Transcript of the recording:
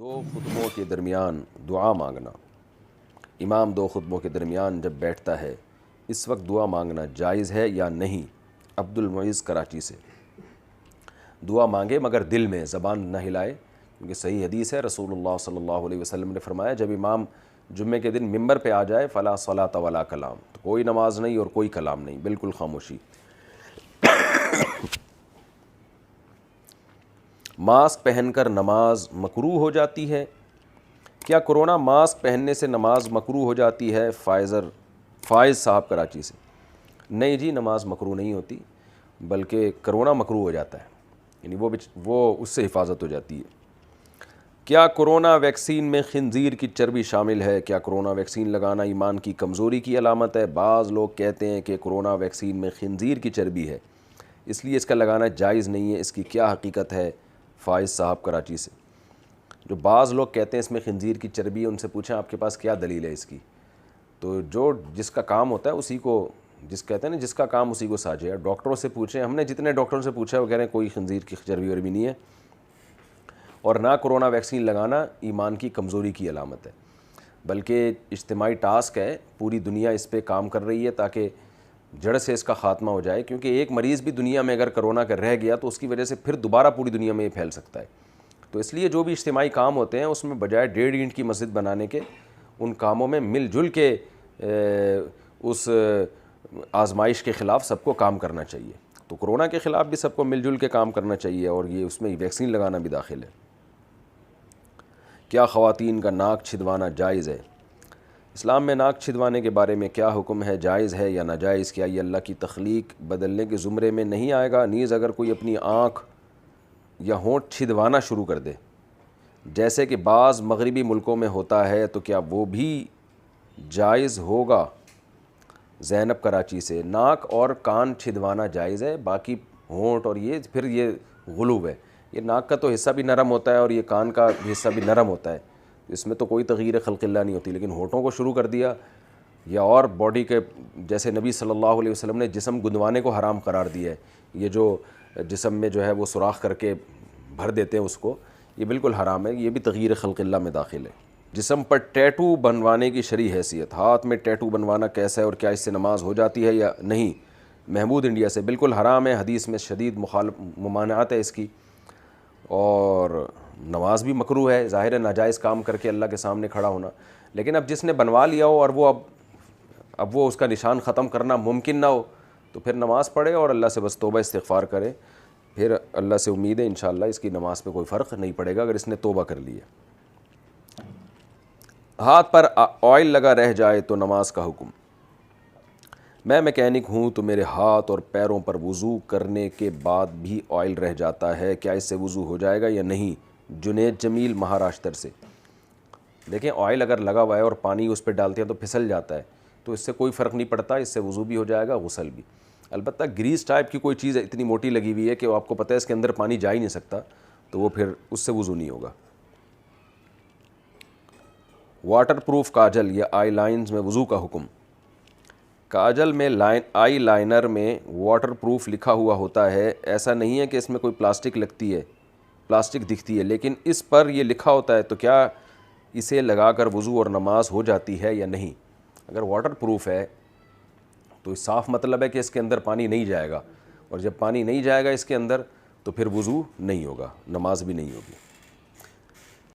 दो खुतबों के दरमियान दुआ मांगना। इमाम दो खुतबों के दरमियान जब बैठता है, इस वक्त दुआ मांगना जायज़ है या नहीं? अब्दुल मुइज़ कराची से। दुआ मांगे मगर दिल में, ज़बान न हिलाए, क्योंकि सही हदीस है, रसूलुल्लाह सल्लल्लाहु अलैहि वसल्लम ने फरमाया जब इमाम जुम्मे के दिन मिंबर पे आ जाए फ़ला सलात वला कलाम, तो कोई नमाज नहीं और कोई कलाम नहीं, बिल्कुल खामोशी। मास्क पहनकर नमाज मकरूह हो जाती है? क्या कोरोना मास्क पहनने से नमाज मकरूह हो जाती है? फ़ाइज़ साहब कराची से। नहीं जी, नमाज मकरूह नहीं होती, बल्कि कोरोना मकरूह हो जाता है, यानी वो उससे हिफाजत हो जाती है। क्या कोरोना वैक्सीन में खिंजीर की चर्बी शामिल है? क्या कोरोना वैक्सीन लगाना ईमान की कमज़ोरी की अलामत है? बाज़ लोग कहते हैं कि कोरोना वैक्सीन में खिंजीर की चर्बी है, इसलिए इसका लगाना जायज़ नहीं है, इसकी क्या हकीकत है? फ़ाइज़ साहब कराची से। जो बाज़ लोग कहते हैं इसमें खिंजीर की चर्बी है, उनसे पूछें आपके पास क्या दलील है इसकी। तो जो जिसका काम होता है उसी को, कहते हैं ना, जिसका काम उसी को साझे। डॉक्टरों से पूछें, हमने जितने डॉक्टरों से पूछा है वो कह रहे हैं कोई खिंजीर की चर्बी वर्बी नहीं है, और ना कोरोना वैक्सीन लगाना ईमान की कमज़ोरी की अलामत है, बल्कि इज्तिमाई टास्क है, पूरी दुनिया इस पर काम कर रही है ताकि जड़ से इसका ख़ात्मा हो जाए। क्योंकि एक मरीज़ भी दुनिया में अगर कोरोना का रह गया तो उसकी वजह से फिर दोबारा पूरी दुनिया में ये फैल सकता है। तो इसलिए जो भी इज्तिमाई काम होते हैं उसमें बजाय 1.5 ईंट की मस्जिद बनाने के, उन कामों में मिलजुल के उस आजमाइश के ख़िलाफ़ सबको काम करना चाहिए। तो कोरोना के ख़िलाफ़ भी सबको मिलजुल के काम करना चाहिए, और ये उसमें वैक्सीन लगाना भी दाखिल है। क्या ख़वातीन का नाक छिदवाना जायज़ है? इस्लाम में नाक छिदवाने के बारे में क्या हुक्म है? जायज़ है या नाजायज़? क्या ये अल्लाह की तख्लीक बदलने के ज़ुमरे में नहीं आएगा? नीज़ अगर कोई अपनी आँख या होंठ छिदवाना शुरू कर दे, जैसे कि बाज़ मगरिबी मुल्कों में होता है, तो क्या वो भी जायज़ होगा? ज़ैनब कराची से। नाक और कान छिदवाना जायज़ है, बाकी होंठ और ये फिर ये गुलूब है। ये नाक का तो हिस्सा भी नरम होता है और ये कान का हिस्सा भी नरम होता है, इसमें तो कोई तग़यीर ख़ल्क़िल्लाह नहीं होती। लेकिन होठों को शुरू कर दिया, या और बॉडी के, जैसे नबी सल्लल्लाहु अलैहि वसल्लम ने जिस्म गुंदवाने को हराम करार दिया है, ये जो जिस्म में जो है वो सुराख करके भर देते हैं उसको, ये बिल्कुल हराम है, ये भी तग़यीर ख़ल्क़िल्लाह में दाखिल है। जिस्म पर टैटू बनवाने की शरई हैसियत, हाथ में टैटू बनवाना कैसा है और क्या इससे नमाज हो जाती है या नहीं? महमूद इंडिया से। बिल्कुल हराम है, हदीस में शदीद मुमानअत है इसकी, और नमाज भी मकरूह है। ज़ाहिर है नाजायज़ काम करके अल्लाह के सामने खड़ा होना, लेकिन अब जिसने बनवा लिया हो और वो अब वो उसका निशान ख़त्म करना मुमकिन ना हो, तो फिर नमाज़ पढ़े और अल्लाह से बस तौबा इस्तिग़फ़ार करे। फिर अल्लाह से उम्मीद है इंशाअल्लाह इसकी नमाज पे कोई फ़र्क नहीं पड़ेगा अगर इसने तौबा कर लिया। हाथ पर ऑयल लगा रह जाए तो नमाज का हुक्म। मैं मैकेनिक हूँ, तो मेरे हाथ और पैरों पर वज़ू करने के बाद भी ऑयल रह जाता है, क्या इससे वज़ू हो जाएगा या नहीं? जुनेद जमील महाराष्ट्र से। देखें, ऑयल अगर लगा हुआ है और पानी उस पर डालते हैं तो फिसल जाता है, तो इससे कोई फ़र्क नहीं पड़ता, इससे वज़ू भी हो जाएगा, गुस्ल भी। अलबत्ता ग्रीस टाइप की कोई चीज़ इतनी मोटी लगी हुई है कि आपको पता है इसके अंदर पानी जा ही नहीं सकता, तो वो फिर उससे वज़ू नहीं होगा। वाटर प्रूफ काजल या आई लाइन्स में वज़ू का हुक्म। काजल में आई लाइनर में वाटर प्रूफ लिखा हुआ होता है, ऐसा नहीं है कि इसमें कोई प्लास्टिक लगती है, प्लास्टिक दिखती है, लेकिन इस पर ये लिखा होता है, तो क्या इसे लगाकर वज़ू और नमाज हो जाती है या नहीं? अगर वाटर प्रूफ है तो साफ़ मतलब है कि इसके अंदर पानी नहीं जाएगा, और जब पानी नहीं जाएगा इसके अंदर तो फिर वज़ू नहीं होगा, नमाज भी नहीं होगी।